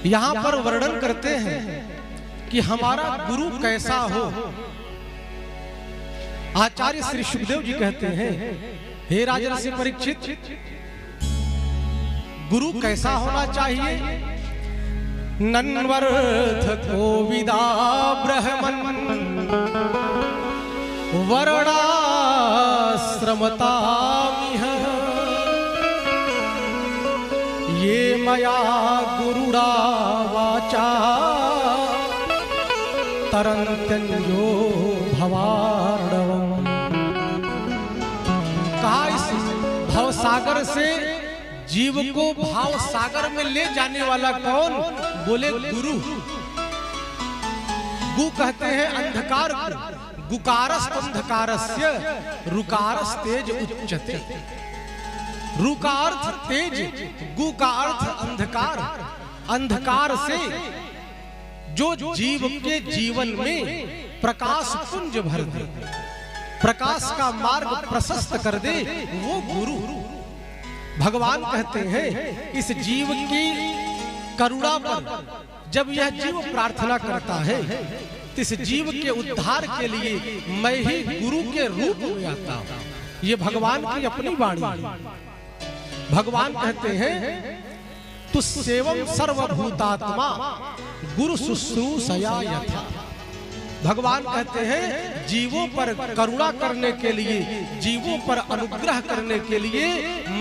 यहां पर वर्णन करते हैं कि हमारा गुरु कैसा हो। आचार्य श्री सुखदेव जी कहते हैं, हे राजर्षि परीक्षित, गुरु कैसा होना चाहिए? नन्वर्थ कोविदा ब्रह्मन् वर्णाश्रमतामिह ये मया गुरुड़ा वाचा तरन्त्यंजो भवार्णवम्। कहा इस भवसागर से जीव को भाव सागर में ले जाने वाला कौन? बोले गुरु। गु कहते हैं अंधकार, गुकारस अंधकारस्य रुकारस तेज उच्चते। रु का अर्थ तेज, गु का अर्थ अंधकार। अंधकार से जो जीव के जीवन में प्रकाश पुंज भर दे, प्रकाश का मार्ग प्रशस्त कर दे, वो गुरु। भगवान कहते हैं इस जीव की करुणा पर जब यह जीव प्रार्थना करता है तो इस जीव के उद्धार के लिए मैं ही गुरु के रूप में आता हूं। ये भगवान की अपनी वाणी है। भगवान कहते हैं तुस्सेवं सर्वभूतात्मा गुरु शुश्रूषया यथा। भगवान कहते हैं जीवों पर करुणा करने के लिए, जीवों पर अनुग्रह करने के लिए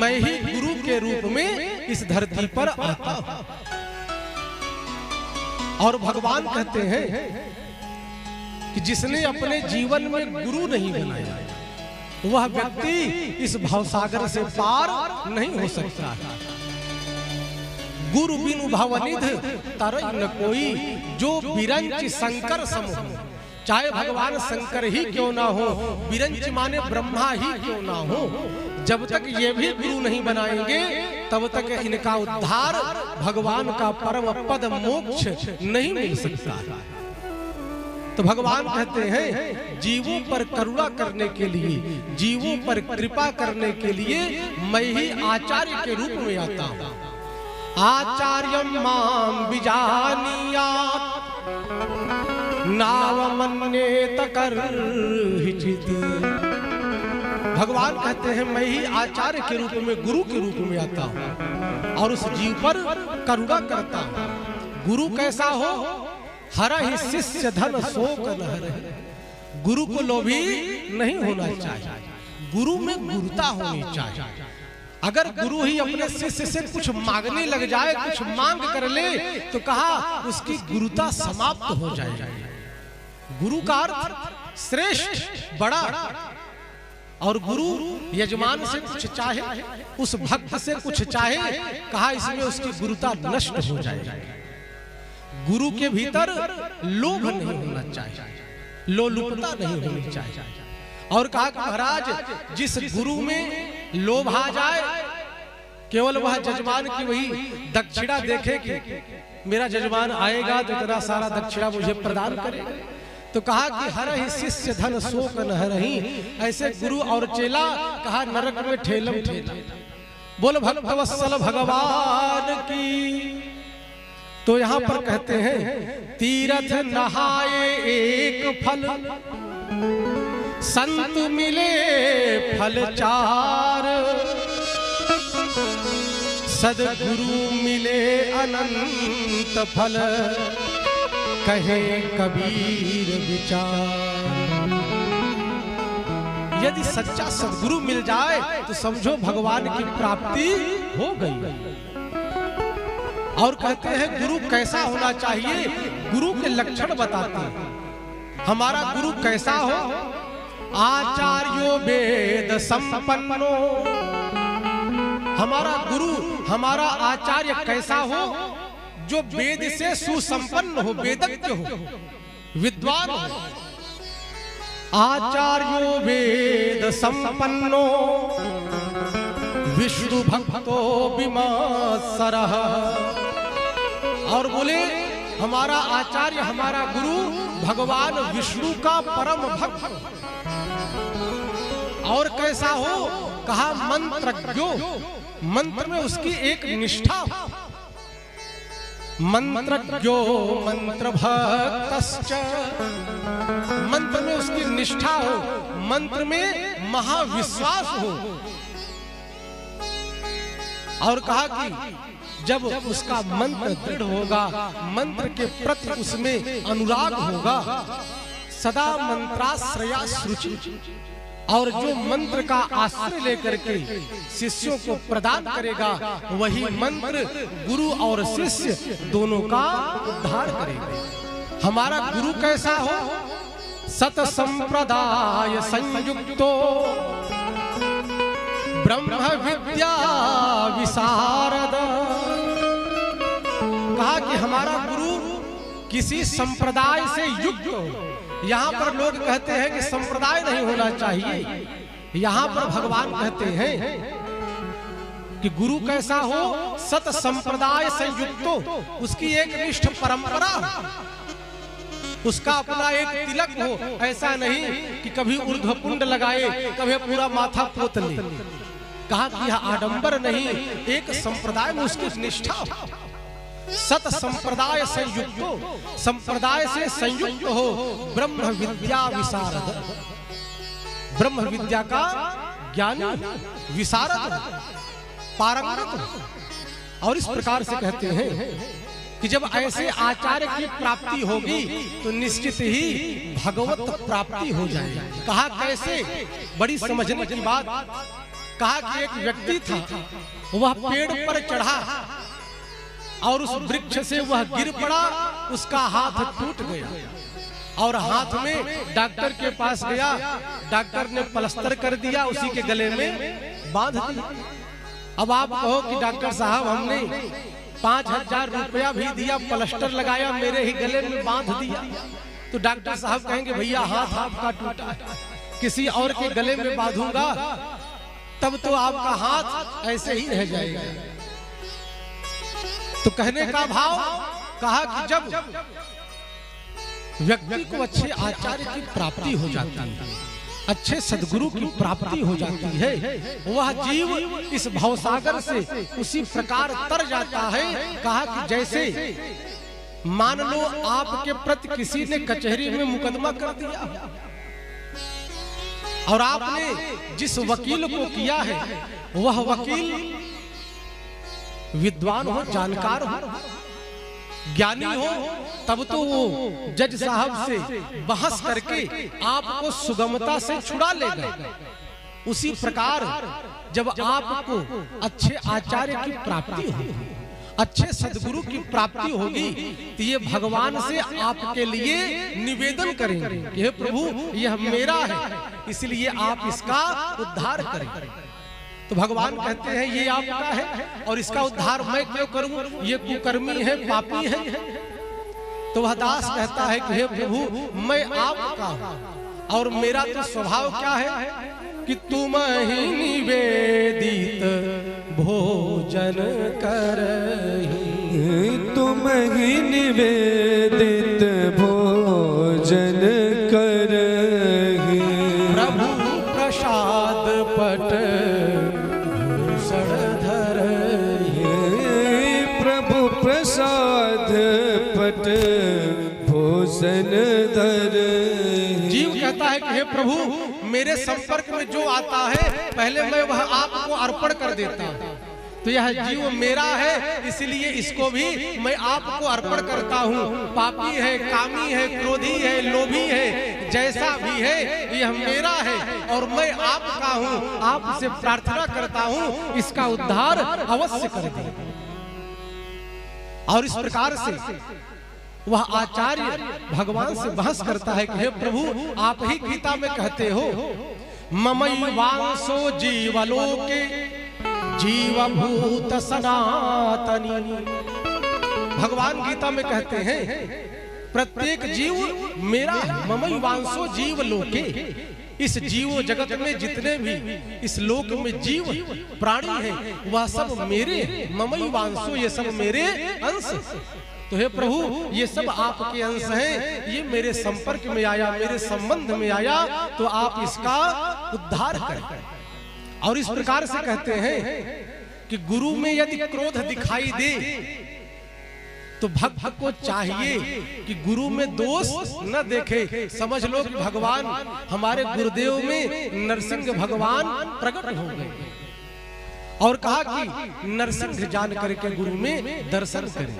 मैं ही गुरु के रूप में इस धरती पर आता हूं। और भगवान कहते हैं कि जिसने अपने जीवन में गुरु नहीं बनाया वह व्यक्ति इस भवसागर से पार नहीं हो सकता है। गुरु बिनु भवनिध तरई न कोई, जो बिरंच शंकर समूह। चाहे भगवान शंकर ही क्यों ना हो, बिरंच माने ब्रह्मा ही क्यों ना हो, जब तक ये भी गुरु नहीं बनाएंगे तब तक इनका उद्धार, भगवान का परम पद मोक्ष नहीं मिल सकता। तो भगवान कहते हैं जीवों पर करुणा करने के लिए, जीवों पर कृपा करने के लिए मैं ही आचार्य के रूप में आता हूं। आचार्यं मां विजानीयात् नावमन्येत कर्हिचित्। भगवान कहते हैं मैं ही आचार्य के रूप में, गुरु के रूप में आता हूं और उस जीव पर करुणा करता हूं। गुरु कैसा हो? हरहि शिष्य धन शोक न हरहि। गुरु को लोभी नहीं होना चाहिए, गुरु में गुरुता होनी चाहिए। अगर गुरु ही अपने शिष्य से कुछ मांगने लग जाए, कुछ मांग कर ले, तो कहा उसकी गुरुता समाप्त हो जाएगी। गुरु का अर्थ श्रेष्ठ, बड़ा। और गुरु यजमान से कुछ चाहे, उस भक्त से कुछ चाहे, कहा इसमें उसकी गुरुता नष्ट हो जाएगी। गुरु के भीतर लोभ नहीं होना चाहिए, लोलुपता नहीं होनी चाहिए। और कहा कि महाराज जिस गुरु में लोभ आ जाए, केवल वह जजमान की वही दक्षिणा देखे कि मेरा जजमान आएगा तो इतना सारा दक्षिणा मुझे प्रदान करेगा, तो कहा कि हरहि शिष्य धन शोक न हरहि। ऐसे गुरु और चेला कहा नरक में ठेलम ठेला। बोल भक्तवत्सल भगवान की। तो यहां पर कहते हैं तीर्थ नहाए एक फल, संत मिले फल चार, सदगुरु मिले अनंत फल, कहे कबीर विचार। यदि सच्चा सदगुरु मिल जाए तो समझो भगवान की प्राप्ति हो गई। और कहते हैं गुरु कैसा होना चाहिए? गुरु के लक्षण बताते हैं। हमारा गुरु कैसा हो? आचार्यो वेद संपन्नो। हमारा गुरु, हमारा आचार्य कैसा हो? जो वेद से सुसंपन्न हो, वेदज्ञ हो, विद्वान हो। आचार्यो वेद संपन्नो विष्णु भक्तो विमत्सरः। और बोले हमारा आचार्य, हमारा गुरु भगवान विष्णु का परम भक्त। और कैसा हो? कहा मंत्रज्ञो, मंत्र में उसकी एक निष्ठा। मंत्रज्ञो मंत्र भक्तश्च, मंत्र में उसकी निष्ठा हो, मंत्र में महाविश्वास हो। और कहा कि जब उसका मंत्र दृढ़ होगा, मंत्र के प्रति उसमें अनुराग होगा, सदा मंत्राश्रया शुचि, और जो मंत्र का आश्रय लेकर के शिष्यों को प्रदान करेगा, वही मंत्र गुरु और शिष्य दोनों का उद्धार करेगा। हमारा गुरु कैसा हो? सत संप्रदाय संयुक्तो ब्रह्म विद्या विशारद। कहा कि हमारा गुरु किसी संप्रदाय से युक्त हो। यहाँ पर लोग कहते हैं कि संप्रदाय नहीं होना चाहिए, यहाँ पर भगवान कहते हैं कि गुरु कैसा हो? सत संप्रदाय संयुक्तो, उसकी एक निष्ठ परंपरा, उसका अपना एक तिलक हो। ऐसा नहीं कि कभी ऊर्ध्वपुंड लगाए, कभी पूरा माथा पोत ले। कहा कि यह आडंबर नहीं, एक संप्रदाय में उसकी निष्ठा हो। सत संप्रदाय संयुक्तो, संप्रदाय से संयुक्त हो, ब्रह्म विद्या विशारद, ब्रह्म विद्या का ज्ञानी, विशारद, पारंगत। और इस प्रकार से कहते हैं कि जब ऐसे आचार्य की प्राप्ति होगी तो निश्चित ही भगवत प्राप्ति हो जाएगी। कहा कैसे? बड़ी समझने की बात। कहा कि एक व्यक्ति था, वह पेड़ पर चढ़ा और उस वृक्ष से वह गिर पड़ा, उसका हाथ टूट गया और हाथ में डॉक्टर के पास गया, डॉक्टर ने प्लास्टर कर दिया, उसी के गले में बांध दिया। अब आप कहो कि डॉक्टर साहब हमने 5,000 रुपया भी दिया, प्लास्टर लगाया, मेरे ही गले में बांध दिया, तो डॉक्टर साहब कहेंगे भैया हाथ आपका टूटा है, किसी और के गले में बांधूंगा तब तो आपका हाथ ऐसे ही रह जाएगा। तो कहने का भाव, कहा कि जब व्यक्ति को अच्छे आचार्य की प्राप्ति हो जाती है, अच्छे सदगुरु की प्राप्ति हो जाती है, वह जीव इस भवसागर से उसी प्रकार तर जाता है। कहा कि जैसे मान लो आपके प्रति किसी ने कचहरी में मुकदमा कर दिया और आपने जिस वकील को किया है वह वकील विद्वान हो, जानकार हो, ज्ञानी हो, तब तो वो जज साहब से बहस करके आपको सुगमता से छुड़ा लेगा। उसी प्रकार जब आपको अच्छे आचार्य की प्राप्ति होगी, अच्छे सदगुरु की प्राप्ति होगी, तो ये भगवान से आपके लिए निवेदन करेंगे कि हे प्रभु यह मेरा है, इसलिए आप इसका उद्धार करें। तो भगवान कहते हैं ये आपका है और इसका उद्धार मैं क्यों करूं, ये कुकर्मी है, पापी है। तो वह दास कहता है कि हे प्रभु मैं आपका हूं और मेरा तो स्वभाव क्या है कि तुम ही निवेदित भोजन करहि, तुम ही निवेदित भोजन करहि, प्रभु प्रसाद पट प्रभु प्रसाद पट भूषण धर। जीव कहता है कि हे प्रभु मेरे संपर्क में जो आता है पहले मैं वह आपको अर्पण कर देता हूँ, तो यह जीव मेरा है, इसलिए इसको भी मैं आपको अर्पण करता हूँ। पापी है, कामी है, क्रोधी है, लोभी है, जैसा भी है यह मेरा है और मैं आपका हूँ, आपसे प्रार्थना करता हूँ इसका उद्धार अवश्य कर दे। और इस प्रकार से वह आचार्य भगवान से बहस करता है कि हे प्रभु आप ही गीता में कहते हो ममैवांसो जीवलोके जीवभूत सनातनी। भगवान गीता में कहते हैं प्रत्येक जीव मेरा है, ममैवांसो जीवलोके। इस जीव जगत में जितने भी इस लोक में जीव प्राणी हैं वह सब मेरे, ममैवांसो ये सब मेरे अंश। तो हे प्रभु ये सब आपके अंश हैं, ये मेरे संपर्क में आया, मेरे संबंध में आया, तो आप इसका उद्धार करें। और इस प्रकार से कहते हैं कि गुरु में यदि क्रोध दिखाई दे तो भक्त को चाहिए कि गुरु में दोष न देखे। समझ लो कि भगवान हमारे गुरुदेव में नरसिंह भगवान प्रकट हो गए और कहा कि नरसिंह जान करके गुरु में दर्शन करें।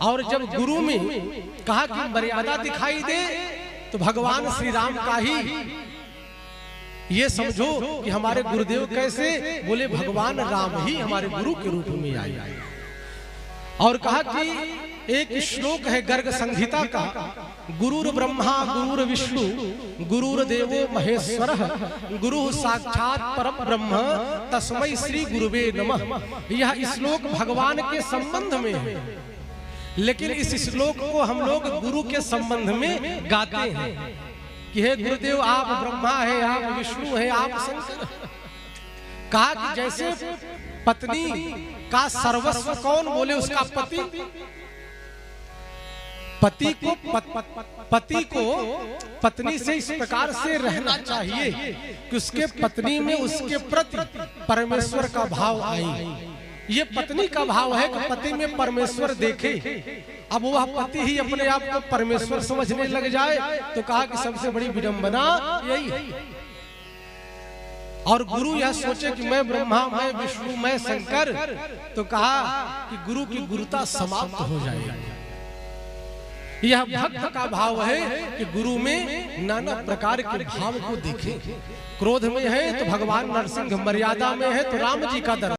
और जब गुरु में कहा कि मर्यादा दिखाई दे तो भगवान श्री राम का ही ये समझो कि हमारे गुरुदेव कैसे बोले, भगवान राम ही हमारे गुरु के रूप में आए। और कहा कि एक श्लोक है गर्ग संहिता का, गुरुर ब्रह्मा गुरुर विष्णु गुरुर्देवो महेश्वरः गुरु साक्षात परम ब्रह्म तस्मै श्री गुरुवे नमः। यह श्लोक भगवान के संबंध में है, लेकिन इस श्लोक को हम लोग गुरु के संबंध में गाते हैं कि हे गुरुदेव आप ब्रह्मा है, आप विष्णु है, आप शंकर। कहा कि जैसे पत्नी का सर्वस्व कौन, बोले उसका पति। पति को पत्नी से इस प्रकार से रहना चाहिए कि उसके पत्नी में उसके प्रति परमेश्वर का भाव आए। ये पत्नी का भाव है कि पति में परमेश्वर देखे। अब वह पति ही अपने आप को परमेश्वर समझने लग जाए तो कहा कि सबसे बड़ी विडंबना यही है। और गुरु यह सोचे कि मैं ब्रह्मा, मैं विष्णु, मैं शंकर, तो कहा कि गुरु की गुरुता समाप्त हो जाएगी। यह भक्त का भाव है कि गुरु में नाना प्रकार के भाव को देखे। क्रोध में है तो भगवान नरसिंह, मर्यादा में है तो राम जी का दर्शन।